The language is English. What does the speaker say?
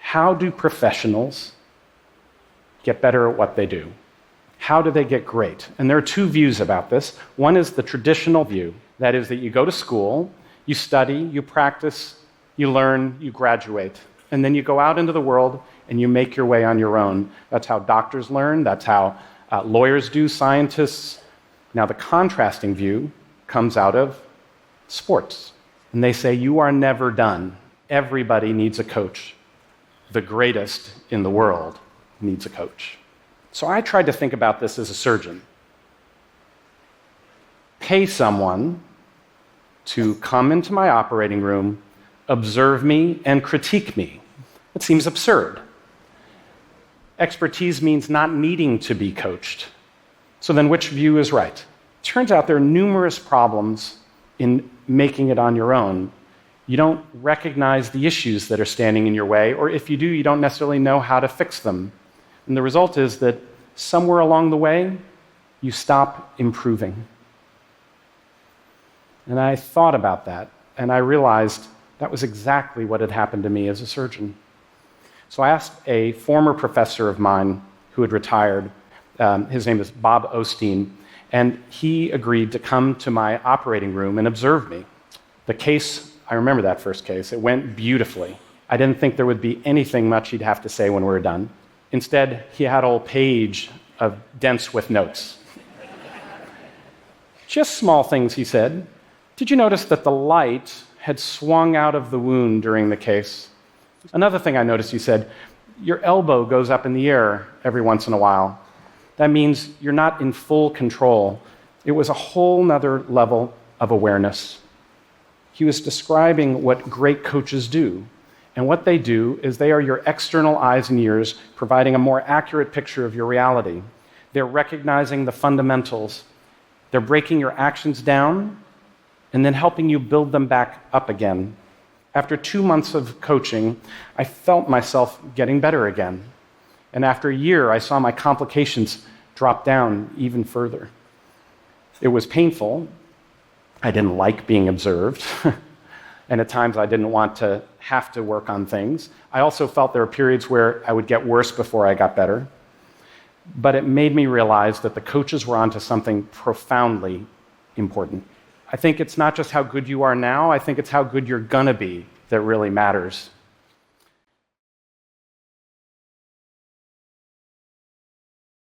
how do professionals get better at what they do? How do they get great? And there are two views about this. One is the traditional view, that is that you go to school, you study, you practice, you learn, you graduate, and then you go out into the world and you make your way on your own. That's how doctors learn, that's how lawyers do, scientists. Now the contrasting view comes out of sports. And they say, you are never done. Everybody needs a coach. The greatest in the world needs a coach. So I tried to think about this as a surgeon. Pay someone to come into my operating room, observe me, and critique me. It seems absurd. Expertise means not needing to be coached. So then which view is right? Turns out there are numerous problems in making it on your own. You don't recognize the issues that are standing in your way, or if you do, you don't necessarily know how to fix them. And the result is that somewhere along the way, you stop improving. And I thought about that, and I realized that was exactly what had happened to me as a surgeon. So I asked a former professor of mine who had retired, his name is Bob Osteen, and he agreed to come to my operating room and observe me. The case, I remember that first case, it went beautifully. I didn't think there would be anything much he'd have to say when we were done. Instead, he had a whole page of dense with notes. Just small things, he said. Did you notice that the light had swung out of the wound during the case? Another thing I noticed, he said, your elbow goes up in the air every once in a while. That means you're not in full control. It was a whole nother level of awareness. He was describing what great coaches do. And what they do is they are your external eyes and ears, providing a more accurate picture of your reality. They're recognizing the fundamentals. They're breaking your actions down and then helping you build them back up again. After 2 months of coaching, I felt myself getting better again. And after a year, I saw my complications drop down even further. It was painful. I didn't like being observed. And at times I didn't want to have to work on things. I also felt there were periods where I would get worse before I got better. But it made me realize that the coaches were onto something profoundly important. I think it's not just how good you are now, I think it's how good you're gonna be that really matters.